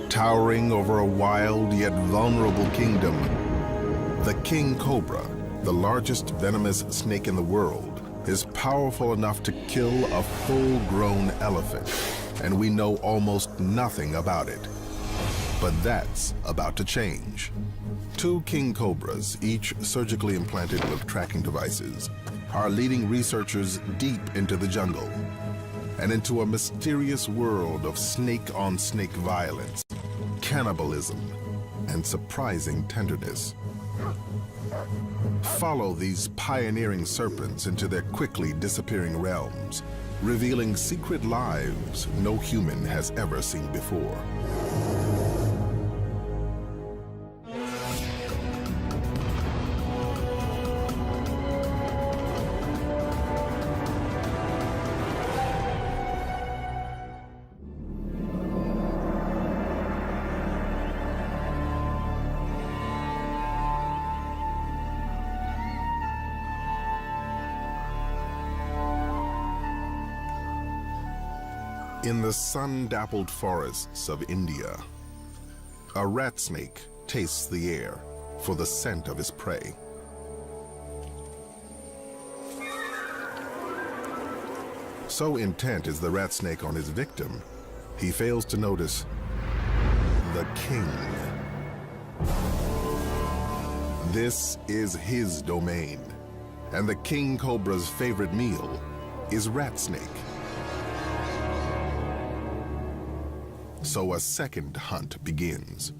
Towering over a wild yet vulnerable kingdom, the king cobra, the largest venomous snake in the world, is powerful enough to kill a full-grown elephant, and we know almost nothing about it. But that's about to change. Two king cobras, each surgically implanted with tracking devices, are leading researchers deep into the jungle and into a mysterious world of snake-on-snake violence, cannibalism, and surprising tenderness. Follow these pioneering serpents into their quickly disappearing realms, revealing secret lives no human has ever seen before. In the sun-dappled forests of India, a rat snake tastes the air for the scent of his prey. So intent is the rat snake on his victim, he fails to notice the king. This is his domain, and the king cobra's favorite meal is rat snake. So a second hunt begins.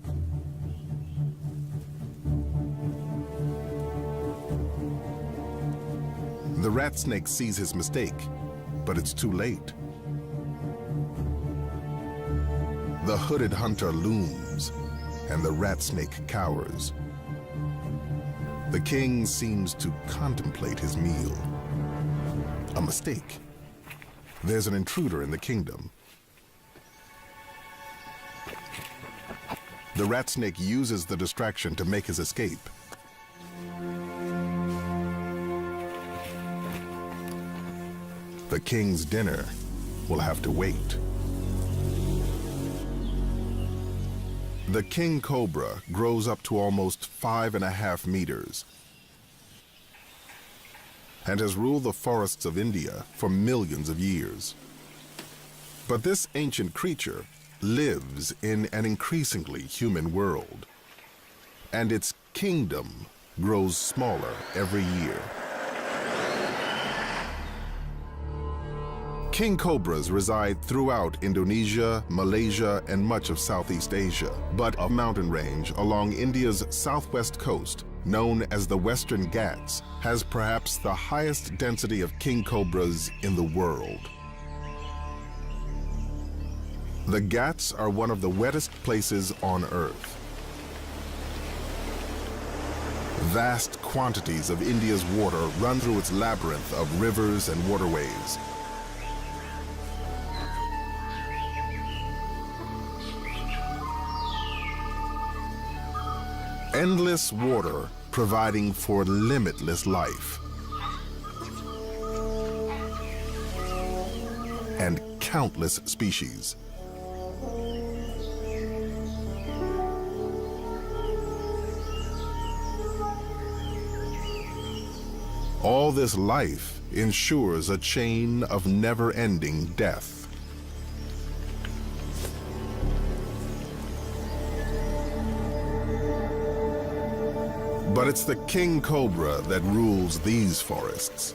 The rat snake sees his mistake, but it's too late. The hooded hunter looms, and the rat snake cowers. The king seems to contemplate his meal. A mistake. There's an intruder in the kingdom. The rat snake uses the distraction to make his escape. The king's dinner will have to wait. The king cobra grows up to almost 5.5 meters and has ruled the forests of India for millions of years. But this ancient creature lives in an increasingly human world, and its kingdom grows smaller every year. King cobras reside throughout Indonesia, Malaysia, and much of Southeast Asia, but a mountain range along India's southwest coast, known as the Western Ghats, has perhaps the highest density of king cobras in the world. The Ghats are one of the wettest places on Earth. Vast quantities of India's water run through its labyrinth of rivers and waterways. Endless water providing for limitless life. And countless species. All this life ensures a chain of never-ending death. But it's the king cobra that rules these forests.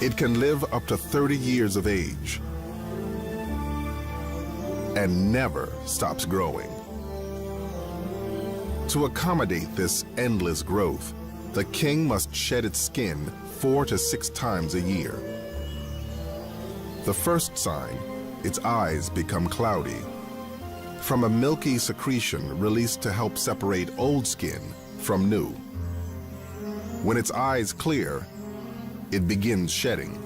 It can live up to 30 years of age and never stops growing. To accommodate this endless growth, the king must shed its skin 4 to 6 times a year. The first sign, its eyes become cloudy, from a milky secretion released to help separate old skin from new. When its eyes clear, it begins shedding.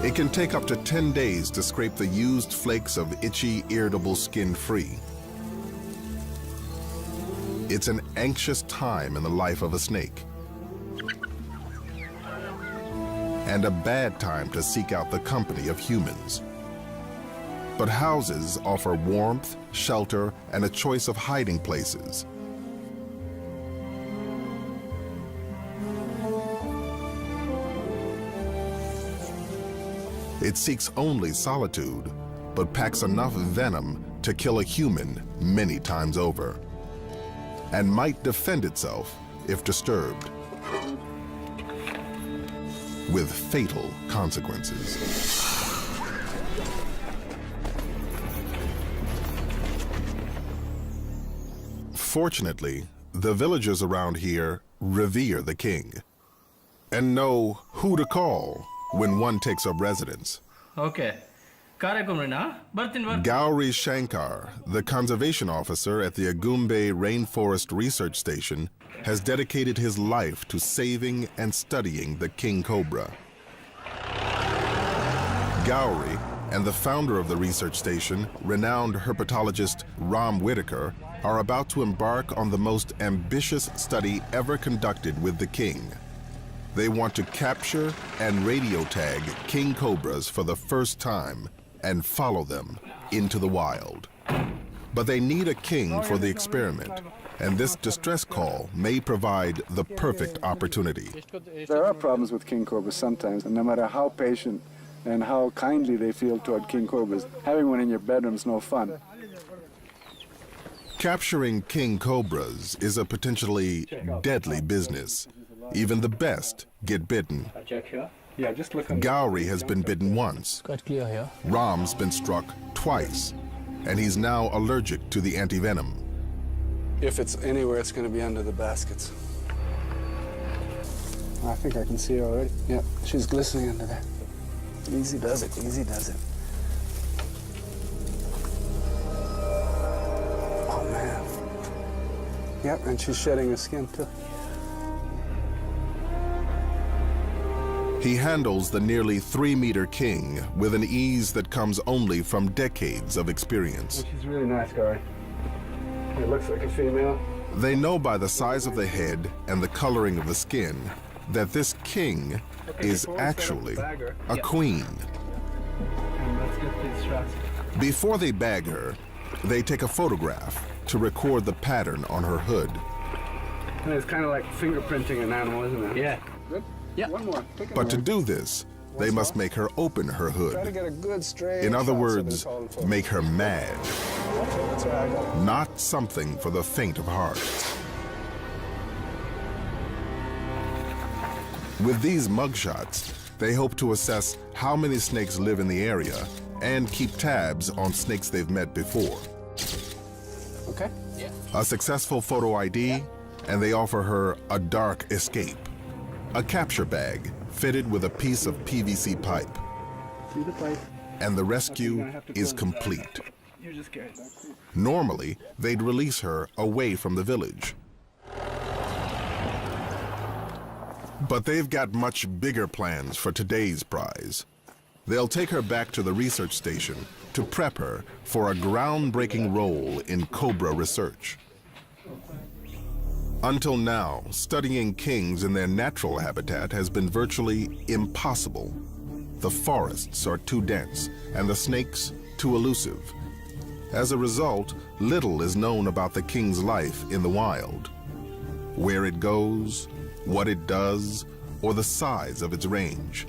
It can take up to 10 days to scrape the used flakes of itchy, irritable skin free. It's an anxious time in the life of a snake. and a bad time to seek out the company of humans. But houses offer warmth, shelter, and a choice of hiding places. It seeks only solitude, but packs enough venom to kill a human many times over, and might defend itself if disturbed, with fatal consequences. Fortunately, the villagers around here revere the king and know who to call when one takes up residence. Okay. Gauri Shankar, the conservation officer at the Agumbe Rainforest Research Station, has dedicated his life to saving and studying the king cobra. Gauri and the founder of the research station, renowned herpetologist Ram Whitaker, are about to embark on the most ambitious study ever conducted with the king. They want to capture and radio tag king cobras for the first time and follow them into the wild. But they need a king for the experiment, and this distress call may provide the perfect opportunity. There are problems with king cobras sometimes, and no matter how patient and how kindly they feel toward king cobras, having one in your bedroom is no fun. Capturing king cobras is a potentially deadly business. Even the best get bitten. Yeah, just look. Gauri has been bitten once. Quite clear here. Ram's been struck twice, and he's now allergic to the antivenom. If it's anywhere, it's going to be under the baskets. I think I can see her already. Yeah, she's glistening under there. Easy does it, easy does it. Oh, man. Yep, and she's shedding her skin, too. He handles the nearly 3-meter king with an ease that comes only from decades of experience. She's really nice, Gauri. It looks like a female. They know by the size of the head and the coloring of the skin that this king is actually a queen. And let's get these straps. Before they bag her, they take a photograph to record the pattern on her hood. And it's kind of like fingerprinting an animal, isn't it? Yeah. Good? Yeah. One more. Pick But to one. do this, they must make her open her Try to hood. get a good straight In other shot so words, they call it make her mad. That's right, I got it. Not something for the faint of heart. With these mugshots, they hope to assess how many snakes live in the area and keep tabs on snakes they've met before. Okay. A successful photo ID, and they offer her a dark escape. A capture bag fitted with a piece of PVC pipe. See the pipe. And the rescue is complete. You're just scared. Normally, they'd release her away from the village. But they've got much bigger plans for today's prize. They'll take her back to the research station to prep her for a groundbreaking role in cobra research. Until now, studying kings in their natural habitat has been virtually impossible. The forests are too dense and the snakes too elusive. As a result, little is known about the king's life in the wild. Where it goes, what it does, or the size of its range.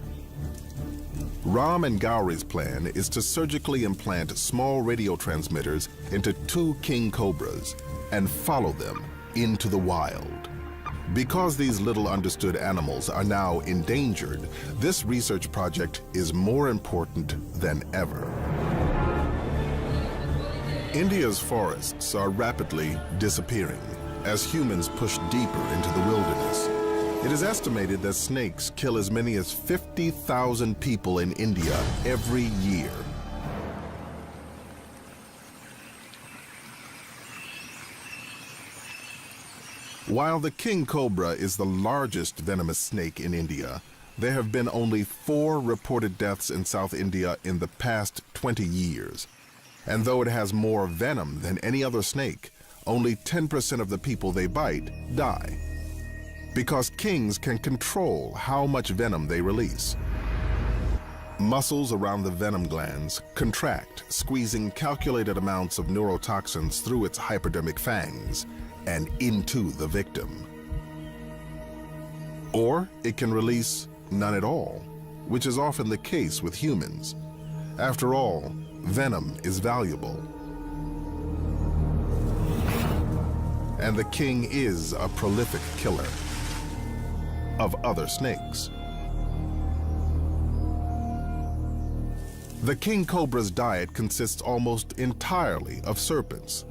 Ram and Gauri's plan is to surgically implant small radio transmitters into 2 king cobras and follow them into the wild. Because these little understood animals are now endangered, this research project is more important than ever. India's forests are rapidly disappearing as humans push deeper into the wilderness. It is estimated that snakes kill as many as 50,000 people in India every year. While the king cobra is the largest venomous snake in India, there have been only 4 reported deaths in South India in the past 20 years. And though it has more venom than any other snake, only 10% of the people they bite die. Because kings can control how much venom they release. Muscles around the venom glands contract, squeezing calculated amounts of neurotoxins through its hypodermic fangs and into the victim. Or it can release none at all, which is often the case with humans. After all, venom is valuable. And the king is a prolific killer of other snakes. The king cobra's diet consists almost entirely of serpents.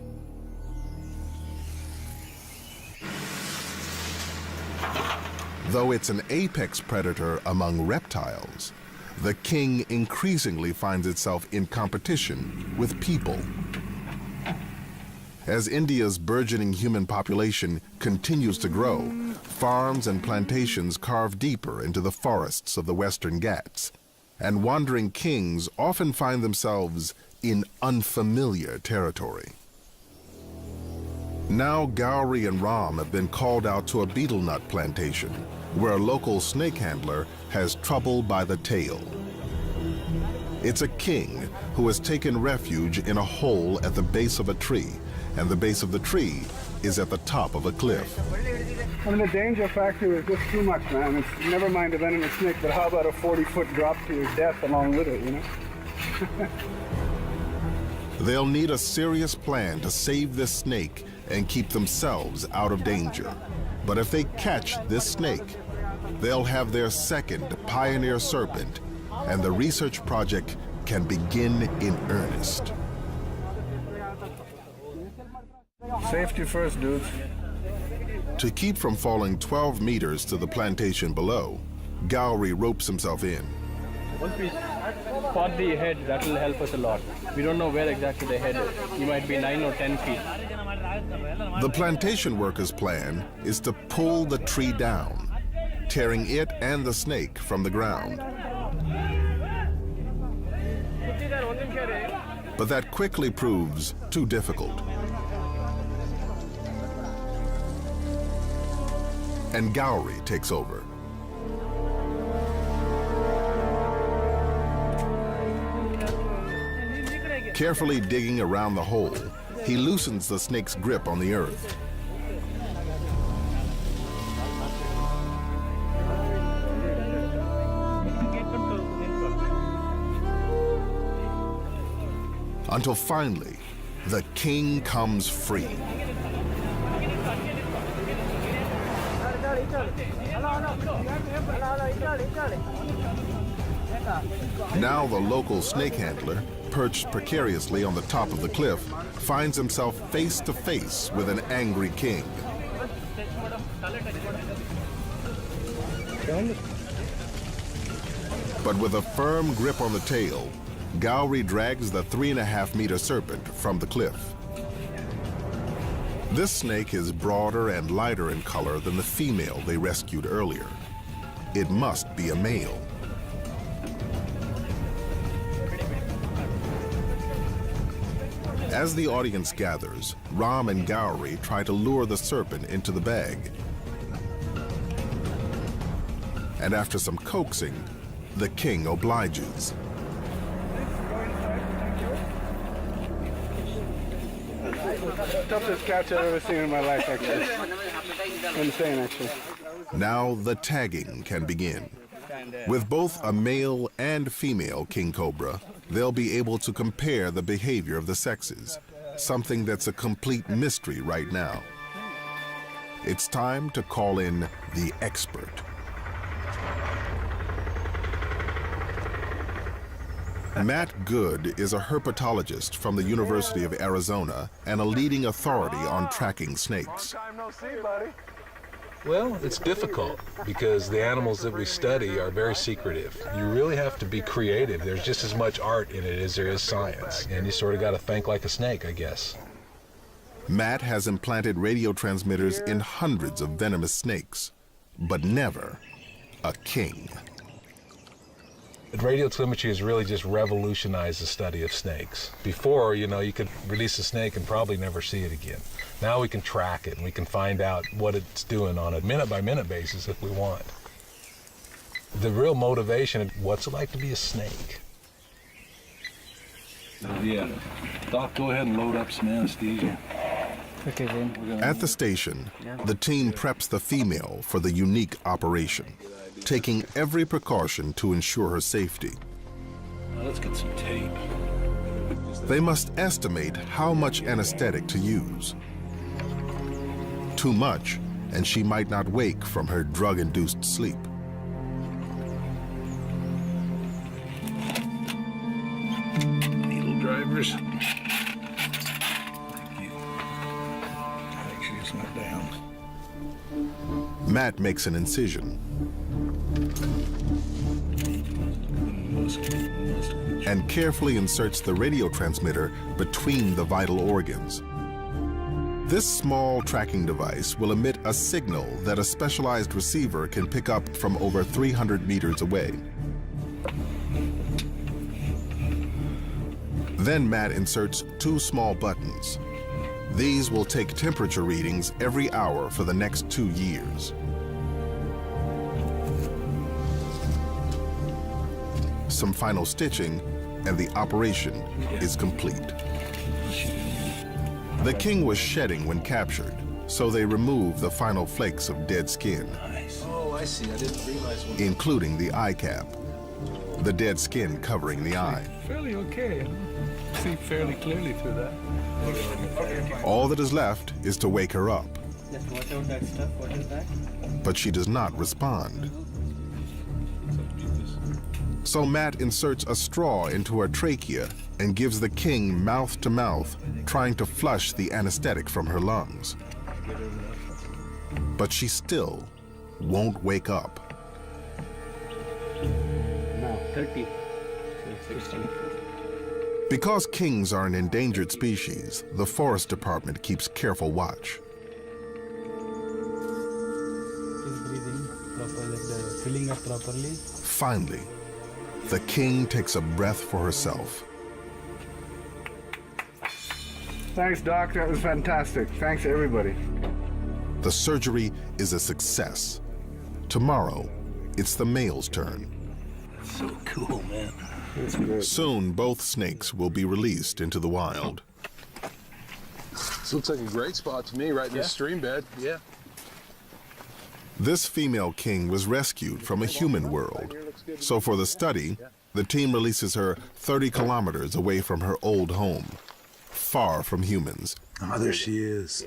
Though it's an apex predator among reptiles, the king increasingly finds itself in competition with people. As India's burgeoning human population continues to grow, farms and plantations carve deeper into the forests of the Western Ghats, and wandering kings often find themselves in unfamiliar territory. Now Gowrie and Ram have been called out to a betel nut plantation, where a local snake handler has trouble by the tail. It's a king who has taken refuge in a hole at the base of a tree, and the base of the tree is at the top of a cliff. I mean, the danger factor is just too much, man. It's never mind a venomous snake, but how about a 40-foot drop to your death along with it, you know? They'll need a serious plan to save this snake and keep themselves out of danger. But if they catch this snake, they'll have their second pioneer serpent, and the research project can begin in earnest. Safety first, dudes. To keep from falling 12 meters to the plantation below, Gowrie ropes himself in. Once we spot the head, that will help us a lot. We don't know where exactly the head is. He might be 9 or 10 feet. The plantation workers' plan is to pull the tree down, tearing it and the snake from the ground. But that quickly proves too difficult. And Gowrie takes over. Carefully digging around the hole, he loosens the snake's grip on the earth. Until finally, the king comes free. Now the local snake handler, perched precariously on the top of the cliff, finds himself face to face with an angry king. But with a firm grip on the tail, Gowrie drags the 3.5-meter serpent from the cliff. This snake is broader and lighter in color than the female they rescued earlier. It must be a male. As the audience gathers, Ram and Gowrie try to lure the serpent into the bag. And after some coaxing, the king obliges. Toughest catch I've ever seen in my life, actually. Insane, actually. Now the tagging can begin. With both a male and female king cobra, they'll be able to compare the behavior of the sexes, something that's a complete mystery right now. It's time to call in the expert. Matt Good is a herpetologist from the University of Arizona and a leading authority on tracking snakes. Long time no see, buddy. Well, it's difficult because the animals that we study are very secretive. You really have to be creative. There's just as much art in it as there is science, and you sort of got to think like a snake, I guess. Matt has implanted radio transmitters in hundreds of venomous snakes, but never a king. Radio telemetry has really just revolutionized the study of snakes. Before, you could release a snake and probably never see it again. Now we can track it and we can find out what it's doing on a minute-by-minute basis if we want. The real motivation, what's it like to be a snake? Yeah. Doc, go ahead and load up some anesthesia. Okay, then. At the station, the team preps the female for the unique operation, taking every precaution to ensure her safety. Now let's get some tape. They must estimate how much anesthetic to use. Too much, and she might not wake from her drug-induced sleep. Needle drivers. Thank you. Make sure it's not down. Matt makes an incision and carefully inserts the radio transmitter between the vital organs. This small tracking device will emit a signal that a specialized receiver can pick up from over 300 meters away. Then Matt inserts 2 small buttons. These will take temperature readings every hour for the next 2 years. Some final stitching, and the operation is complete. The king was shedding when captured, so they removed the final flakes of dead skin, Oh, I see. I didn't realize what... including the eye cap, the dead skin covering the eye. Fairly okay. See fairly clearly through that. All that is left is to wake her up, Just watch out that stuff. What is that? but she does not respond. So Matt inserts a straw into her trachea and gives the king mouth to mouth, trying to flush the anesthetic from her lungs. But she still won't wake up. No, 30. 60. Because kings are an endangered species, the forest department keeps careful watch. He's breathing properly, filling up properly. Finally, the king takes a breath for herself. Thanks, Doc. That was fantastic. Thanks, everybody. The surgery is a success. Tomorrow, it's the male's turn. So cool, man. That's good. Soon, both snakes will be released into the wild. This looks like a great spot to me, right in the stream bed. Yeah. This female king was rescued from a human world. So for the study, the team releases her 30 kilometers away from her old home, far from humans. Oh, there she is.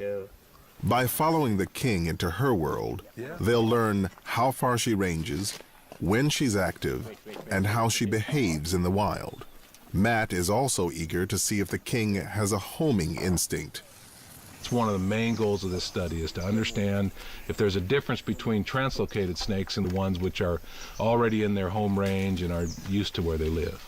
By following the king into her world, they'll learn how far she ranges, when she's active, and how she behaves in the wild. Matt is also eager to see if the king has a homing instinct. It's one of the main goals of this study is to understand if there's a difference between translocated snakes and the ones which are already in their home range and are used to where they live.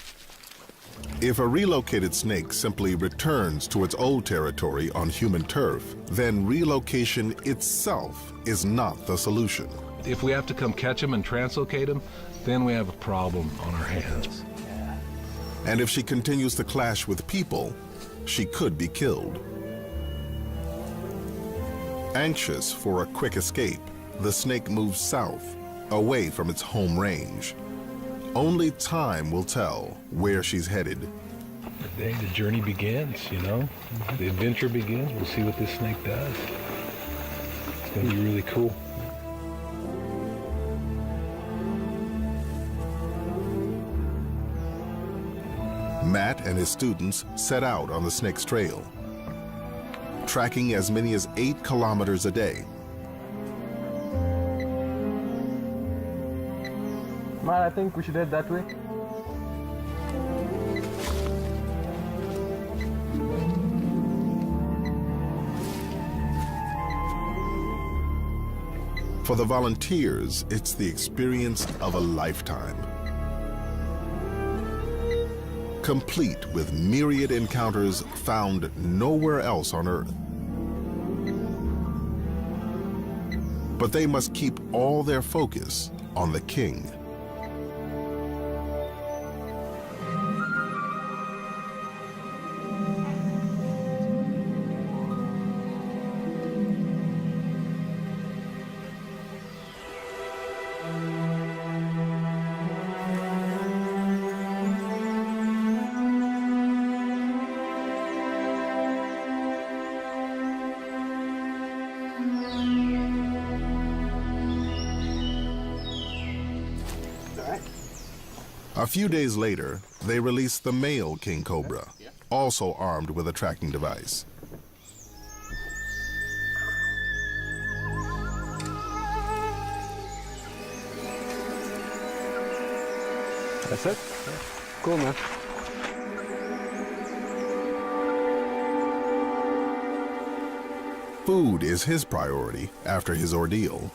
If a relocated snake simply returns to its old territory on human turf, then relocation itself is not the solution. If we have to come catch them and translocate them, then we have a problem on our hands. And if she continues to clash with people, she could be killed. Anxious for a quick escape, the snake moves south, away from its home range. Only time will tell where she's headed. The journey begins, you know? The adventure begins. We'll see what this snake does. It's going to be really cool. Matt and his students set out on the snake's trail, tracking as many as 8 kilometers a day. Man, I think we should head that way. For the volunteers, it's the experience of a lifetime. Complete with myriad encounters found nowhere else on Earth. But they must keep all their focus on the king. A few days later, they released the male king cobra, also armed with a tracking device. That's it? Cool, man. Food is his priority after his ordeal.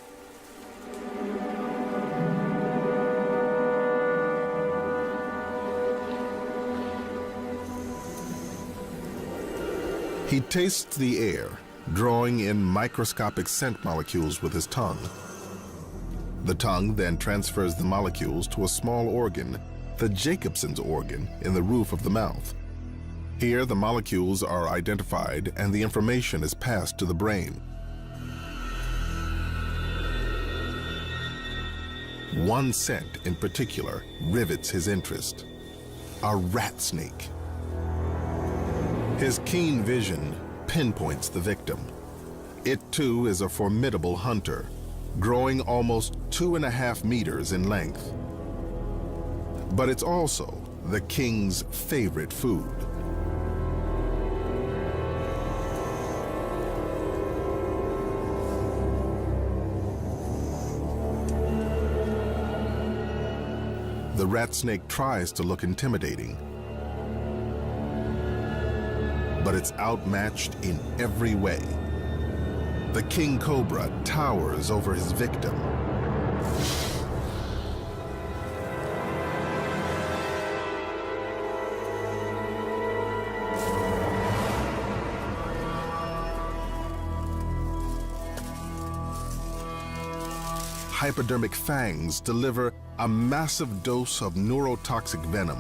He tastes the air, drawing in microscopic scent molecules with his tongue. The tongue then transfers the molecules to a small organ, the Jacobson's organ, in the roof of the mouth. Here, the molecules are identified and the information is passed to the brain. One scent in particular rivets his interest: a rat snake. His keen vision pinpoints the victim. It too is a formidable hunter, growing almost 2.5 meters in length. But it's also the king's favorite food. The rat snake tries to look intimidating, but it's outmatched in every way. The king cobra towers over his victim. Hypodermic fangs deliver a massive dose of neurotoxic venom.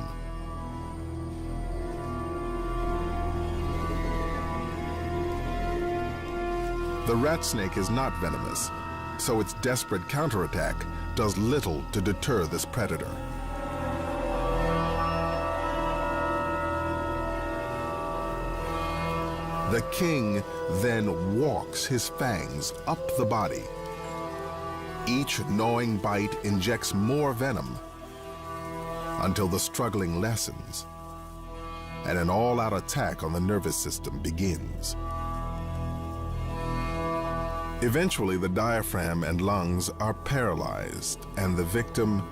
The rat snake is not venomous, so its desperate counterattack does little to deter this predator. The king then walks his fangs up the body. Each gnawing bite injects more venom until the struggling lessens and an all-out attack on the nervous system begins. Eventually, the diaphragm and lungs are paralyzed and the victim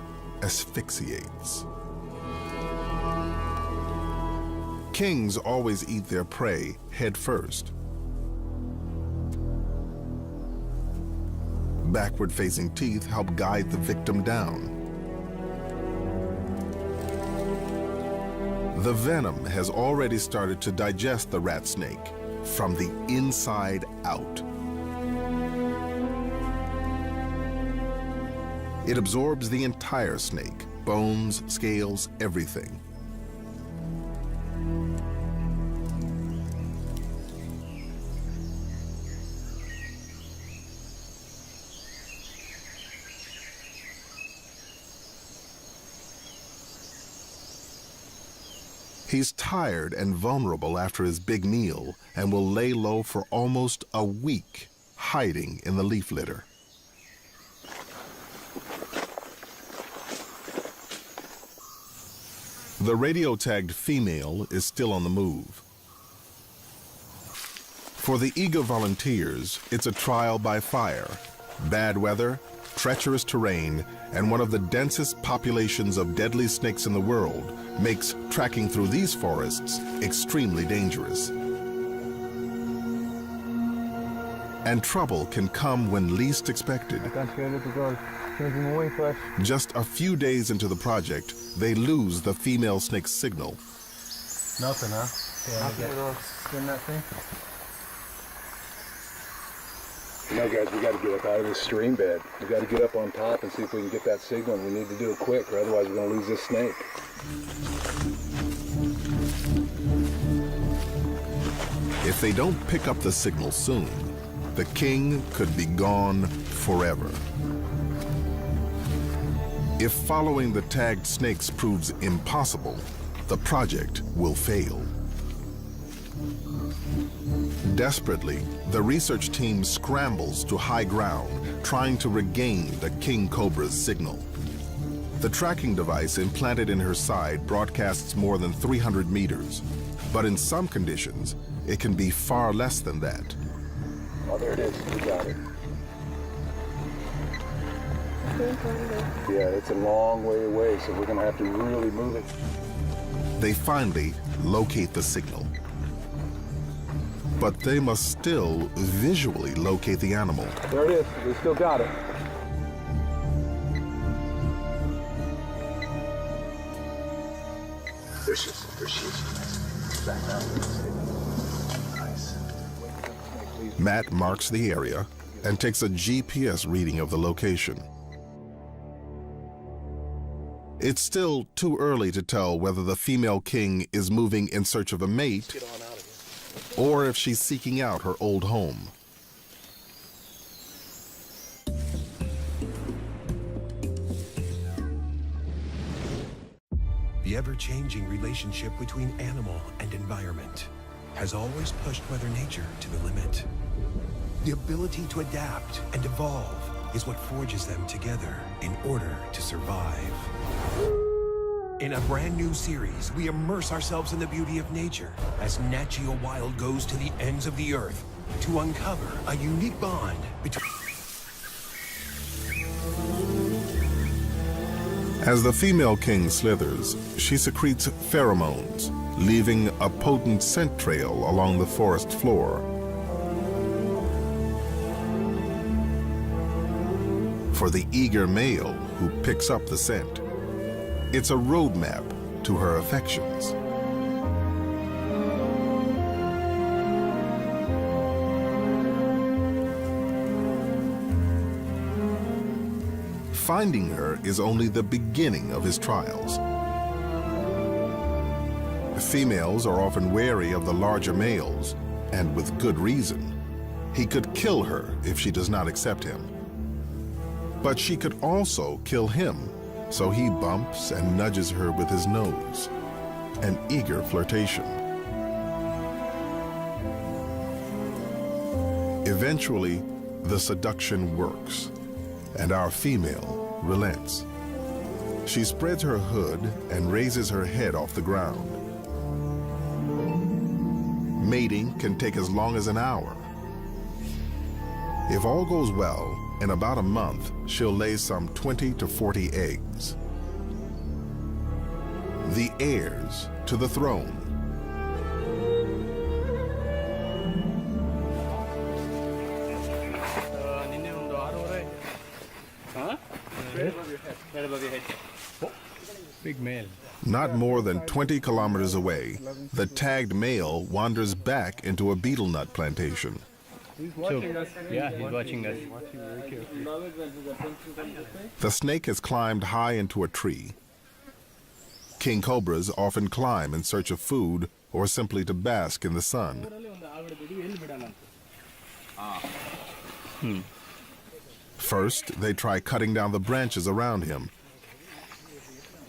asphyxiates. Kings always eat their prey head first. Backward-facing teeth help guide the victim down. The venom has already started to digest the rat snake from the inside out. It absorbs the entire snake, bones, scales, everything. He's tired and vulnerable after his big meal and will lay low for almost a week, hiding in the leaf litter. The radio-tagged female is still on the move. For the eager volunteers, it's a trial by fire. Bad weather, treacherous terrain, and one of the densest populations of deadly snakes in the world makes tracking through these forests extremely dangerous. And trouble can come when least expected. Just a few days into the project, they lose the female snake's signal. Nothing, huh? Yeah, spin that thing. You know, guys, we got to get up out of this stream bed. We got to get up on top and see if we can get that signal. And we need to do it quick, or otherwise we're going to lose this snake. If they don't pick up the signal soon, the king could be gone forever. If following the tagged snakes proves impossible, the project will fail. Desperately, the research team scrambles to high ground, trying to regain the king cobra's signal. The tracking device implanted in her side broadcasts more than 300 meters, but in some conditions, it can be far less than that. Oh, there it is. We got it. Yeah, it's a long way away, so we're going to have to really move it. They finally locate the signal. But they must still visually locate the animal. There it is. We still got it. There she is. There she is. Back down. Nice. Matt marks the area and takes a GPS reading of the location. It's still too early to tell whether the female king is moving in search of a mate or if she's seeking out her old home. The ever-changing relationship between animal and environment has always pushed Mother Nature to the limit. The ability to adapt and evolve is what forges them together in order to survive. In a brand new series, we immerse ourselves in the beauty of nature as Nat Geo Wild goes to the ends of the earth to uncover a unique bond between... As the female king slithers, she secretes pheromones, leaving a potent scent trail along the forest floor. For the eager male who picks up the scent, it's a roadmap to her affections. Finding her is only the beginning of his trials. Females are often wary of the larger males, and with good reason. He could kill her if she does not accept him. But she could also kill him, so he bumps and nudges her with his nose. An eager flirtation. Eventually, the seduction works, and our female relents. She spreads her hood and raises her head off the ground. Mating can take as long as an hour. If all goes well, in about a month, she'll lay some 20 to 40 eggs. The heirs to the throne. Big male. Not more than 20 kilometers away, the tagged male wanders back into a betel nut plantation. He's watching us. Yeah, he's watching us. The snake has climbed high into a tree. King cobras often climb in search of food or simply to bask in the sun. First, they try cutting down the branches around him.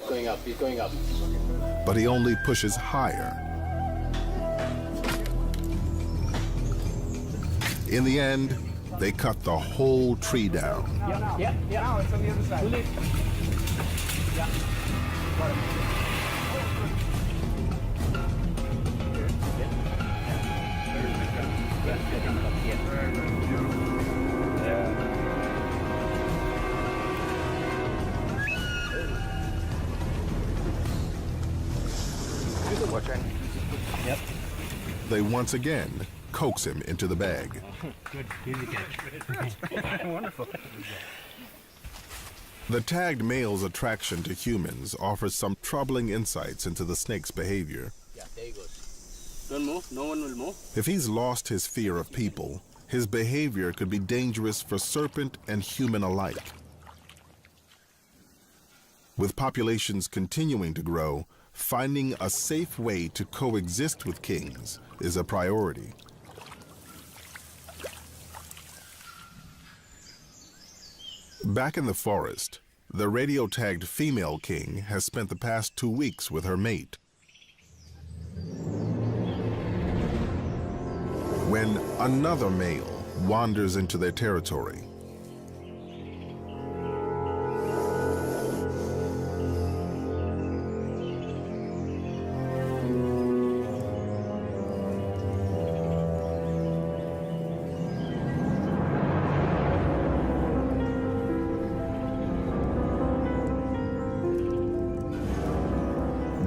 Going up, he's going up. But he only pushes higher. In the end, they cut the whole tree down. Yeah. Now it's on the other side. Yep. They once again coax him into the bag. Good, easy catch. Wonderful. The tagged male's attraction to humans offers some troubling insights into the snake's behavior. Yeah, there he goes. Don't move, no one will move. If he's lost his fear of people, his behavior could be dangerous for serpent and human alike. With populations continuing to grow, finding a safe way to coexist with kings is a priority. Back in the forest, the radio-tagged female king has spent the past 2 weeks with her mate. When another male wanders into their territory,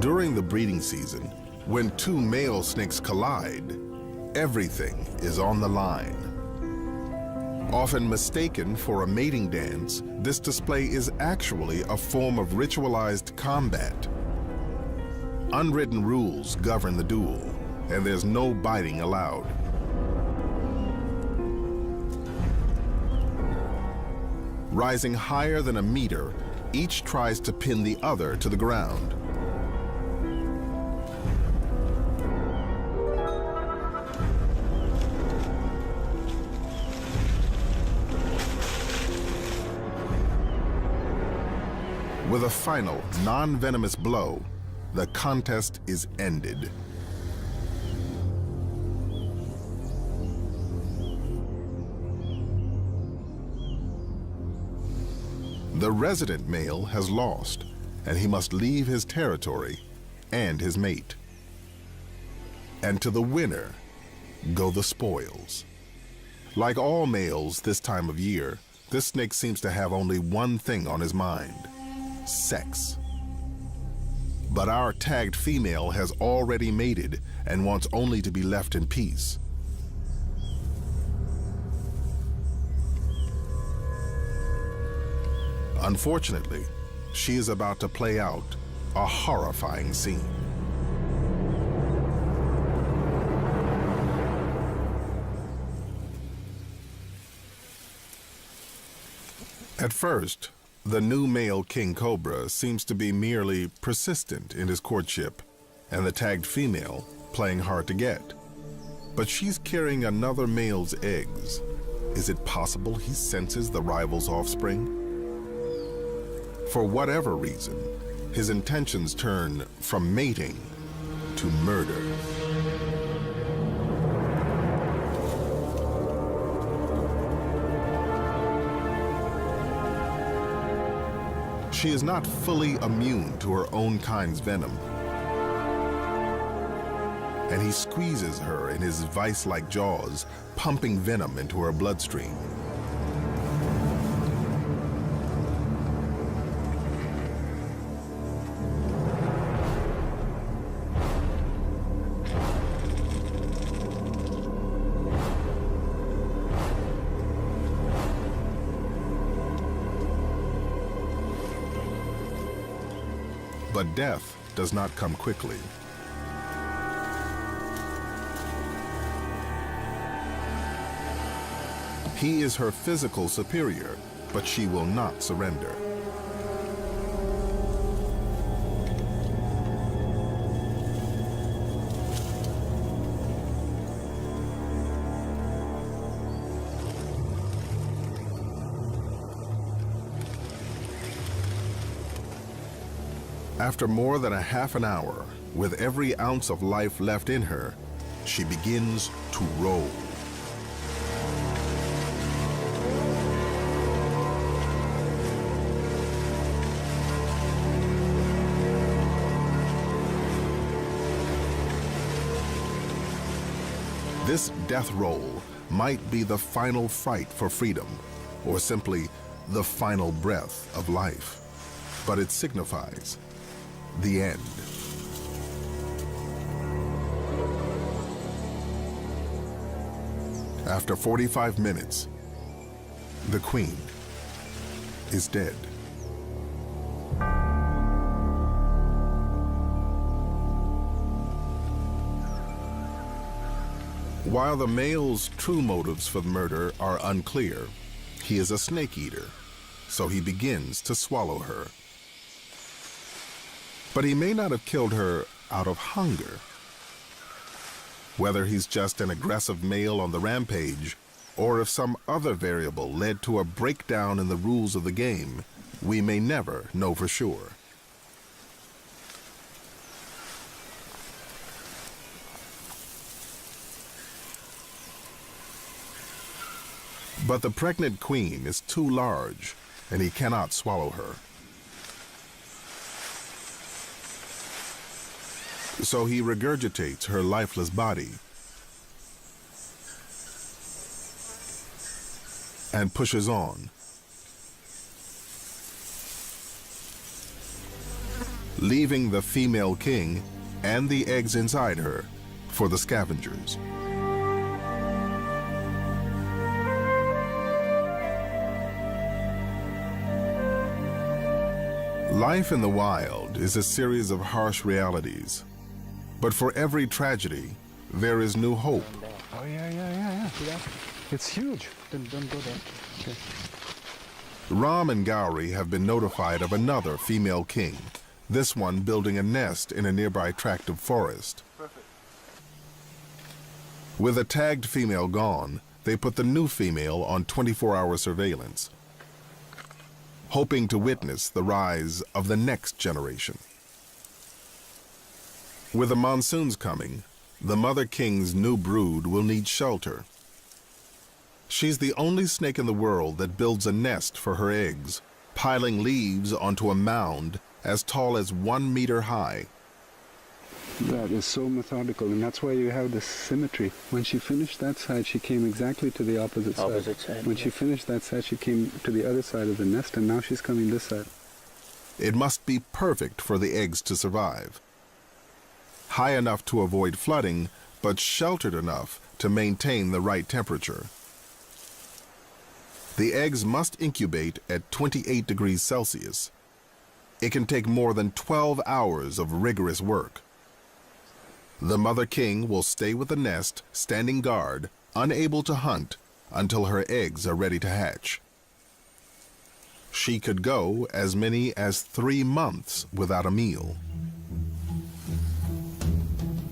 During the breeding season, when two male snakes collide, everything is on the line. Often mistaken for a mating dance, this display is actually a form of ritualized combat. Unwritten rules govern the duel, and there's no biting allowed. Rising higher than a meter, each tries to pin the other to the ground. With a final, non-venomous blow, the contest is ended. The resident male has lost, and he must leave his territory and his mate. And to the winner go the spoils. Like all males this time of year, this snake seems to have only one thing on his mind: sex. But our tagged female has already mated and wants only to be left in peace. Unfortunately, she is about to play out a horrifying scene. At first, the new male king cobra seems to be merely persistent in his courtship, and the tagged female playing hard to get. But she's carrying another male's eggs. Is it possible he senses the rival's offspring? For whatever reason, his intentions turn from mating to murder. She is not fully immune to her own kind's venom, and he squeezes her in his vice-like jaws, pumping venom into her bloodstream. But death does not come quickly. He is her physical superior, but she will not surrender. After more than a half an hour, with every ounce of life left in her, she begins to roll. This death roll might be the final fight for freedom, or simply the final breath of life, but it signifies the end. After 45 minutes, the queen is dead. While the male's true motives for the murder are unclear, he is a snake eater, so he begins to swallow her. But he may not have killed her out of hunger. Whether he's just an aggressive male on the rampage, or if some other variable led to a breakdown in the rules of the game, we may never know for sure. But the pregnant queen is too large, and he cannot swallow her. So he regurgitates her lifeless body and pushes on. leaving the female king and the eggs inside her for the scavengers. Life in the wild is a series of harsh realities, but for every tragedy, there is new hope. Oh, yeah. It's huge. Don't go there. Okay. Ram and Gauri have been notified of another female king, this one building a nest in a nearby tract of forest. Perfect. With a tagged female gone, they put the new female on 24-hour surveillance, hoping to witness the rise of the next generation. With the monsoons coming, the mother king's new brood will need shelter. She's the only snake in the world that builds a nest for her eggs, piling leaves onto a mound as tall as 1 meter high. That is so methodical, and that's why you have this symmetry. When she finished that side, she came exactly to the opposite side. When she finished that side, she came to the other side of the nest, and now she's coming this side. It must be perfect for the eggs to survive. High enough to avoid flooding, but sheltered enough to maintain the right temperature. The eggs must incubate at 28 degrees Celsius. It can take more than 12 hours of rigorous work. The mother king will stay with the nest, standing guard, unable to hunt, until her eggs are ready to hatch. She could go as many as 3 months without a meal.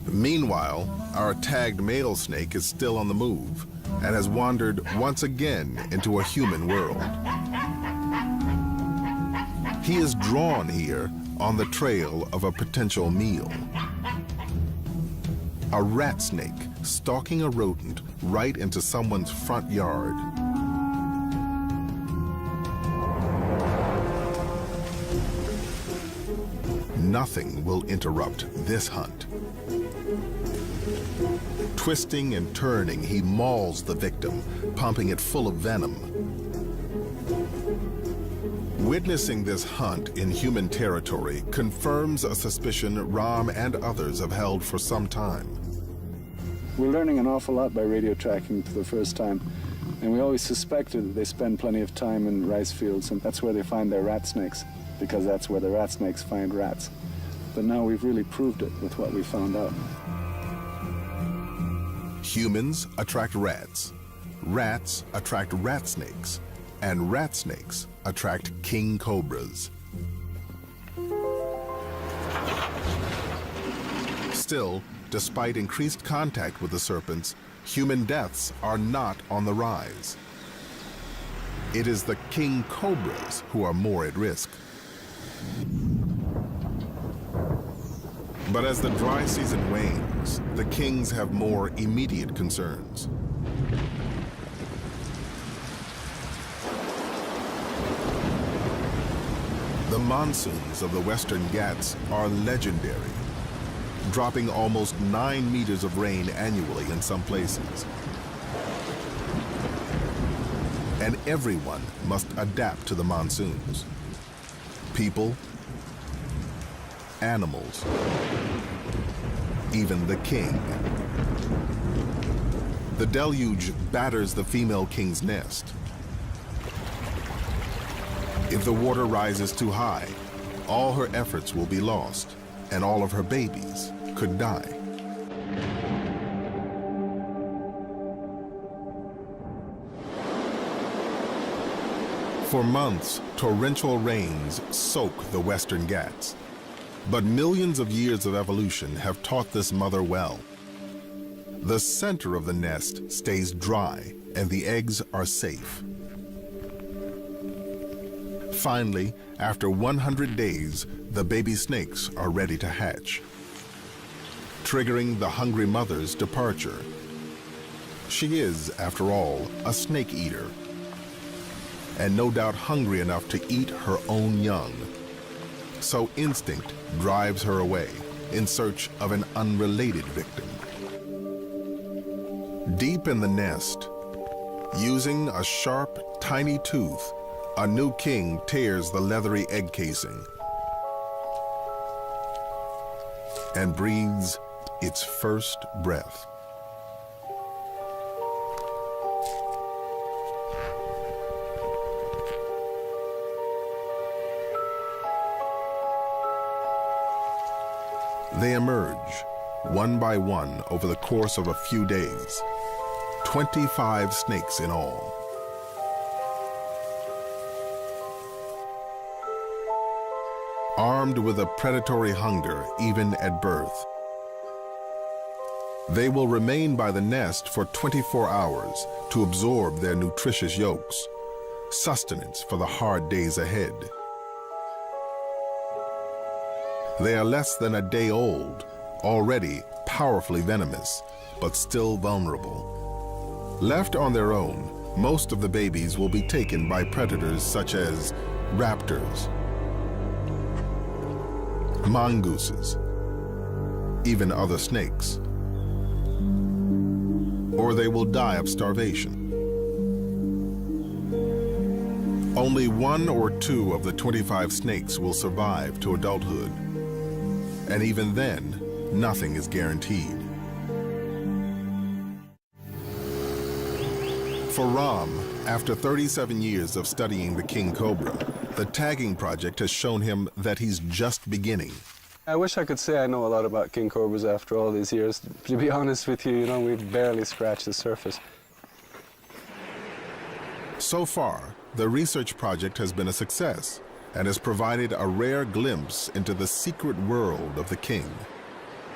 Meanwhile, our tagged male snake is still on the move and has wandered once again into a human world. He is drawn here on the trail of a potential meal. A rat snake stalking a rodent right into someone's front yard. Nothing will interrupt this hunt. Twisting and turning, he mauls the victim, pumping it full of venom. Witnessing this hunt in human territory confirms a suspicion Ram and others have held for some time. We're learning an awful lot by radio tracking for the first time, and we always suspected that they spend plenty of time in rice fields, and that's where they find their rat snakes, because that's where the rat snakes find rats. But now we've really proved it with what we found out. Humans attract rats, rats attract rat snakes, and rat snakes attract king cobras. Still, despite increased contact with the serpents, human deaths are not on the rise. It is the king cobras who are more at risk. But as the dry season wanes, the kings have more immediate concerns. The monsoons of the Western Ghats are legendary, dropping almost 9 meters of rain annually in some places. And everyone must adapt to the monsoons. People, animals, even the king. The deluge batters the female king's nest. If the water rises too high, all her efforts will be lost, and all of her babies could die. For months, torrential rains soak the Western Ghats. But millions of years of evolution have taught this mother well. The center of the nest stays dry, and the eggs are safe. Finally, after 100 days, the baby snakes are ready to hatch, triggering the hungry mother's departure. She is, after all, a snake eater, and no doubt hungry enough to eat her own young. So instinct drives her away in search of an unrelated victim. Deep in the nest, using a sharp, tiny tooth, a new king tears the leathery egg casing. and breathes its first breath. They emerge, one by one, over the course of a few days. 25 snakes in all. Armed with a predatory hunger even at birth, they will remain by the nest for 24 hours to absorb their nutritious yolks, sustenance for the hard days ahead. They are less than a day old, already powerfully venomous, but still vulnerable. Left on their own, most of the babies will be taken by predators such as raptors, mongooses, even other snakes. Or they will die of starvation. Only 1 or 2 of the 25 snakes will survive to adulthood. And even then, nothing is guaranteed. For Ram, after 37 years of studying the king cobra, the tagging project has shown him that he's just beginning. I wish I could say I know a lot about king cobras after all these years. To be honest with you, we've barely scratched the surface. So far, the research project has been a success and has provided a rare glimpse into the secret world of the king.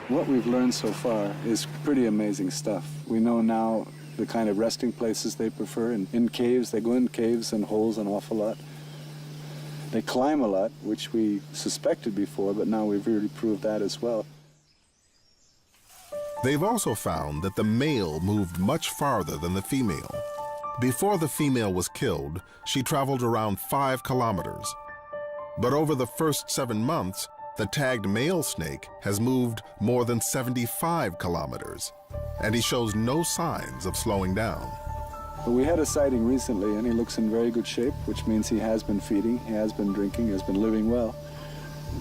What we've learned so far is pretty amazing stuff. We know now the kind of resting places they prefer. In caves, they go in caves and holes an awful lot. They climb a lot, which we suspected before, but now we've really proved that as well. They've also found that the male moved much farther than the female. Before the female was killed, she traveled around 5 kilometers. But over the first 7 months, the tagged male snake has moved more than 75 kilometers, and he shows no signs of slowing down. But we had a sighting recently, and he looks in very good shape, which means he has been feeding, he has been drinking, he has been living well.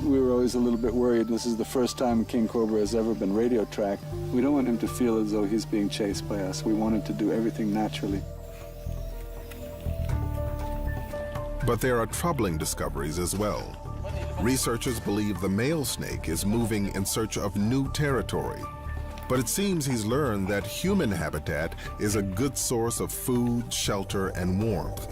We were always a little bit worried. This is the first time king cobra has ever been radio tracked. We don't want him to feel as though he's being chased by us. We want him to do everything naturally. But there are troubling discoveries as well. Researchers believe the male snake is moving in search of new territory. But it seems he's learned that human habitat is a good source of food, shelter, and warmth.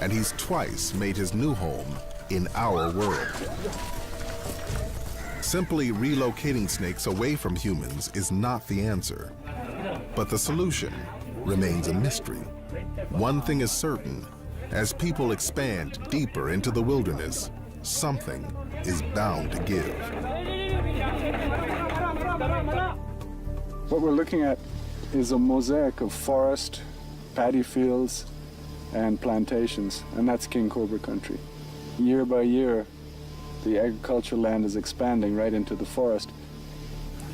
And he's twice made his new home in our world. Simply relocating snakes away from humans is not the answer. But the solution remains a mystery. One thing is certain: as people expand deeper into the wilderness, something is bound to give. What we're looking at is a mosaic of forest, paddy fields, and plantations, and that's king cobra country. Year by year, the agricultural land is expanding right into the forest.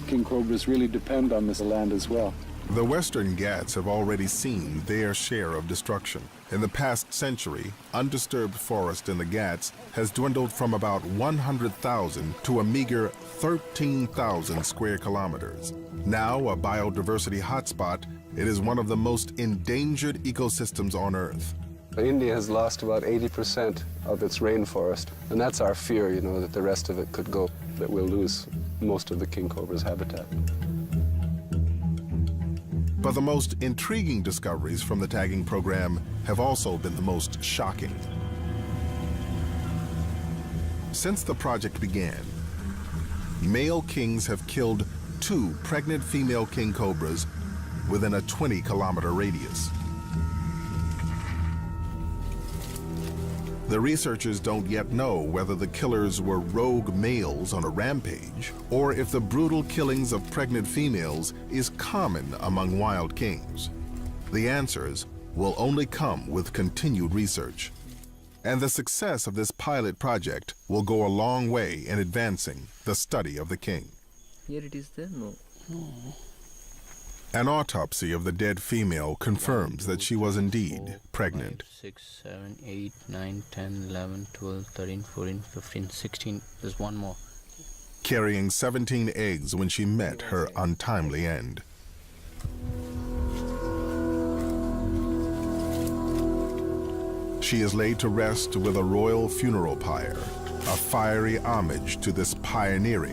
King cobras really depend on this land as well. The Western Ghats have already seen their share of destruction. In the past century, undisturbed forest in the Ghats has dwindled from about 100,000 to a meager 13,000 square kilometers. Now a biodiversity hotspot, it is one of the most endangered ecosystems on Earth. India has lost about 80% of its rainforest, and that's our fear, that the rest of it could go, that we'll lose most of the king cobra's habitat. But the most intriguing discoveries from the tagging program have also been the most shocking. Since the project began, male kings have killed 2 pregnant female king cobras within a 20-kilometer radius. The researchers don't yet know whether the killers were rogue males on a rampage, or if the brutal killings of pregnant females is common among wild kings. The answers will only come with continued research. And the success of this pilot project will go a long way in advancing the study of the king. Here it is there? No. An autopsy of the dead female confirms that she was indeed pregnant. 6, 7, 8, 9, 10, 11, 12, 13, 14, 15, 16. There's one more. Carrying 17 eggs when she met her untimely end. She is laid to rest with a royal funeral pyre, a fiery homage to this pioneering